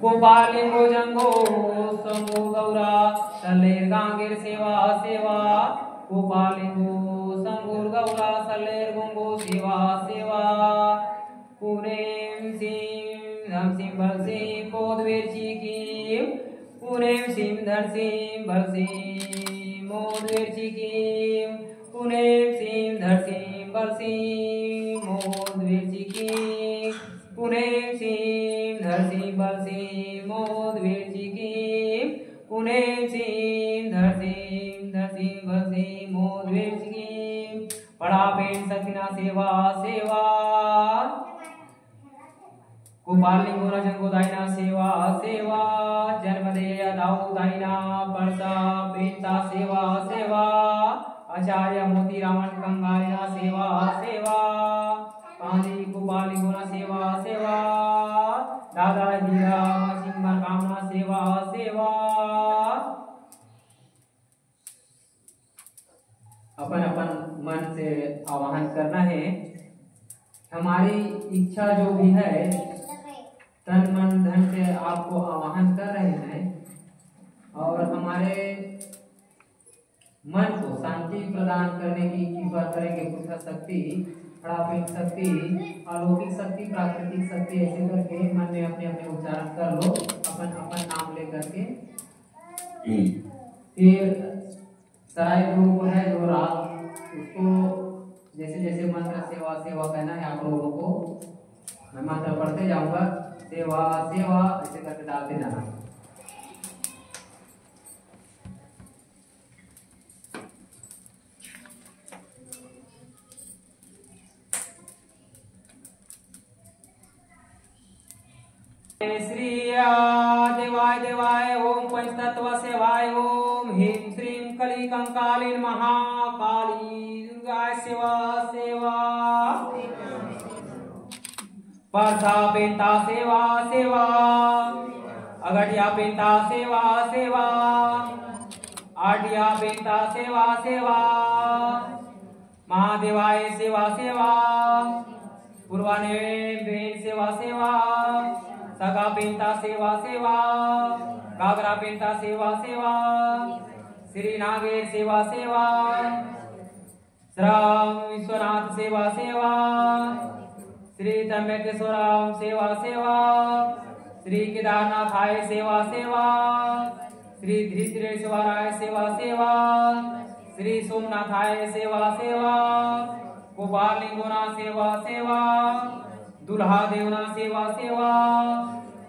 गोपालिंगो जंगो संगो गौरा सलेर गांगेर सेवा सेवा गोपालिंगो संगोर गौरा सलेर गंगो सेवा सेवा पुनेम सिम धम सिम भर सिम कोदवेची की पुनेम सिम धर सिम भर सिम मोदवेची की पुनेम सिम धर सिम भर सिम मोदवेची की पुनेम सिम धर सिम भर सिम मोदवेची की पुनेम सिम धर सिम भर सिम मोदवेची की पड़ा पेन सखिना सेवा सेवा गोपालिंगो रजंगो दाइना सेवा सेवा जन्मदेय दाऊ दाइना परसा पेता सेवा सेवा आचार्य मोती रामन कंगारिना सेवा सेवा पांजी गोपालिंगो सेवा सेवा दादाजी राम सिंह कामना सेवा सेवा। अपन अपन मन से आवाहन करना है। हमारी इच्छा जो भी है तन मन धन से आपको आवाहन कर रहे हैं और हमारे मन को शांति प्रदान करने की कृपा करेंगे। पुरुष शक्ति, प्राकृतिक शक्ति, अलौकिक शक्ति, प्राकृतिक शक्ति, ऐसे करके मन में अपने अपने उच्चारण कर लो अपन अपन नाम लेकर के। फिर सराय ग्रुप है जो राग, उसको जैसे जैसे मंत्र सेवा सेवा कहना है आप लोगों को, मैं मंत्र पढ़ते जाऊंगा सेवा सेवा ऐसे करके डालते जाना। श्री देवाय देवाय ओम पंचतत्व सेवाय ओम ह्रीं श्रीं कली कंकालिन महाकाली दुर्गाय सेवा सेवा परसा पेंता सेवा सेवा अगटिया पेंता सेवा सेवा आटिया पेंता सेवा सेवा महादेवाय सेवा सेवा पूर्वाने बेन सेवा सेवा सगा पेंता सेवा सेवा गागरा पेंता सेवा सेवा श्री नागेर सेवा सेवा श्राम विश्वनाथ सेवा सेवा श्री त्र्यंबकेश्वरम सेवा सेवा श्री केदारनाथाय सेवा सेवा श्री धृतरेश्वराय सेवा सेवा श्री सोमनाथाय सेवा सेवा गोपालिंगोना सेवा सेवा दुल्हा देवना सेवा सेवा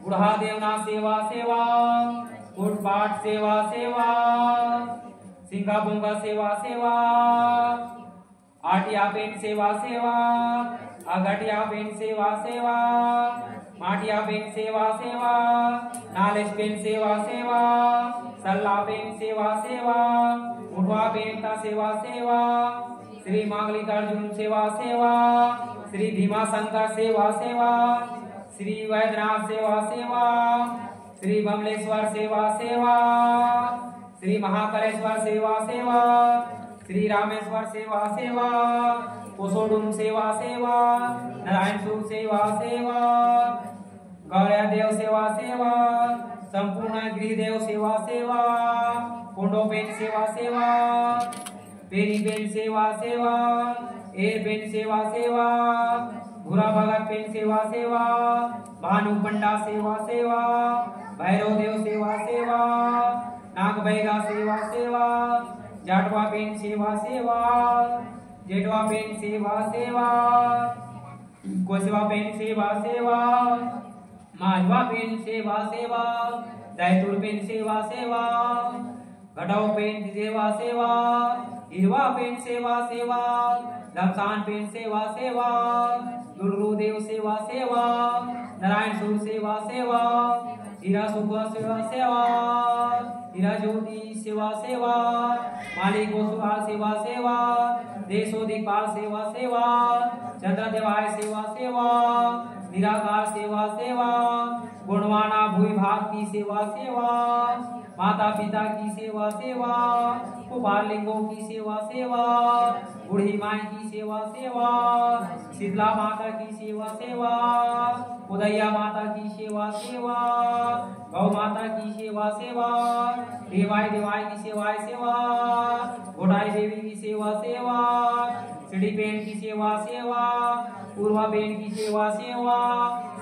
बुढ़ा देवना सेवा सेवा कोटपाट सेवा सेवा सिंगा बुंगा सेवा सेवा आटिया पेन सेवा सेवा अगटिया पेन सेवा सेवा माटिया पेन सेवा सेवा नालेश पेन सेवा सेवा सल्ला पेन सेवा सेवा उठवा पेन सेवा सेवा श्री मांगलिकार्जुन सेवा सेवा श्री भीमा शंकर सेवा सेवा श्री वैद्यनाथ सेवा सेवा श्री बमलेश्वर सेवा सेवा श्री महाकालेश्वर सेवा सेवा श्री रामेश्वर सेवा सेवा कोसोडुम सेवा सेवा नारायणपुर सेवा सेवा गौरया देव सेवा सेवा संपूर्ण गृहदेव सेवा सेवा कुंडोपेन सेवा सेवा पेनी पेन सेवा सेवा एर पेन सेवा सेवा भूरा भगत पेन सेवा सेवा भानु पंडा सेवा सेवा भैरव देव सेवा सेवा नाग बैगा सेवा सेवा जाटवा पेन सेवा सेवा जेठवा पेन सेवा सेवा कोसवा पेन सेवा सेवा माधवा पेन सेवा सेवा दैतुर पेन सेवा सेवा घटाओ पेन सेवा सेवा हिरवा पेन सेवा सेवा दमसान पेन सेवा सेवा दुर्गुदेव सेवा सेवा नारायण सुर सेवा सेवा हीरा सुखा सेवा सेवा हीरा ज्योति सेवा सेवा मालिक गोसुहार सेवा सेवा देशोदिपाल सेवा सेवा चंद्र देवाय सेवा सेवा निराकार सेवा सेवा, गुणवाना भूमि भाग की सेवा सेवा, माता पिता की सेवा सेवा, कुमार लिंगों की सेवा सेवा, बूढ़ी माई की सेवा सेवा, शीतला माता की सेवा सेवा, उदैया माता की सेवा सेवा, गौ माता की सेवा सेवा, देवाई देवाई की सेवा सेवा, घोटाई देवी की सेवा सेवा, सिड़ी बेन की सेवा सेवा, पूर्वा बेन की सेवा सेवा,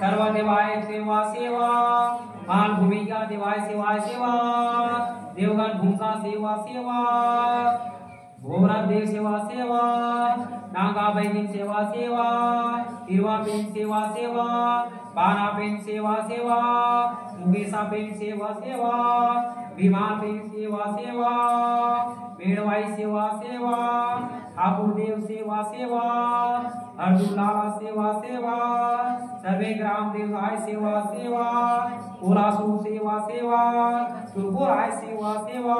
सर्व देवाय सेवा सेवा, मान भूमिका देवाय सेवा सेवा, देवगण भूमिका सेवा सेवा, भोरा देव सेवा सेवा, नागा बहनी सेवा सेवा, तिरवा बेन सेवा सेवा, बाना बेन सेवा सेवा, मुगेशा बेन सेवा सेवा, भीमा बेन सेवा सेवा, मेड़वाई सेवा सेवा, ठाकुर देव सेवा सेवा, अर्जुन लाला सेवा सेवा, सर्वे ग्राम देवाय सेवा सेवा, ओलासु सेवा सेवा, सुरपुराय सेवा सेवा,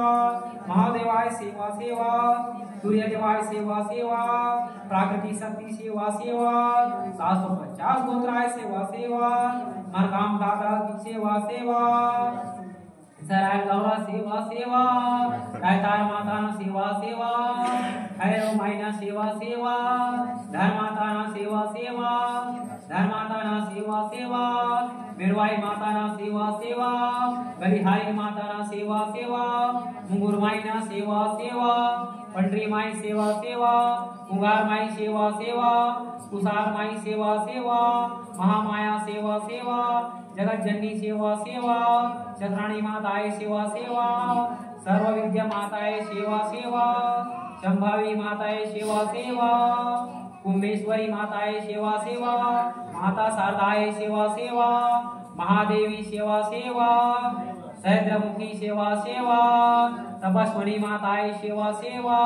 महादेवाय सेवा सेवा, सूर्य देवाय सेवा सेवा, प्राकृतिक शक्ति सेवा सेवा, 750 गोत्राय सेवा सेवा, मरकाम दादा की सेवा सेवा, सराय गौरा सेवा सेवा, रायतार माता सेवा सेवा, खैरो माइना सेवा सेवा, धर्माता सेवा सेवा, धर्माता सेवा सेवा, मिरवाई माता सेवा सेवा, बलिहारी माता सेवा सेवा, मुंगुर माइना सेवा सेवा, पंडरी माई सेवा सेवा, मुंगार माई सेवा सेवा, कुसार माई सेवा सेवा, महामाया सेवा सेवा, जगत जननी सेवा सेवा, चक्राणी माताए सेवा सेवा, सर्व विद्या माताए सेवा सेवा, संभावी माताए सेवा सेवा, कुंभेश्वरी माताए सेवा सेवा, माता शारदाए सेवा सेवा, महादेवी सेवा सेवा, सहस्त्रमुखी सेवा सेवा, तपस्वनी माताए सेवा सेवा,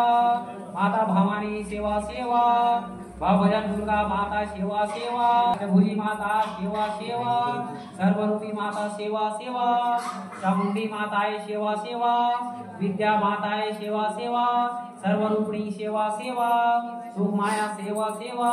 माता भवानी सेवा सेवा, भजन दुर्गा माता सेवा सेवा, भुजी माता सेवा सेवा, सर्वरूपी माता सेवा सेवा, चामुंडी माताए सेवा सेवा, विद्या माताए सेवा सेवा, सर्वरूपिणी सेवा सेवा, सुखमाया सेवा सेवा।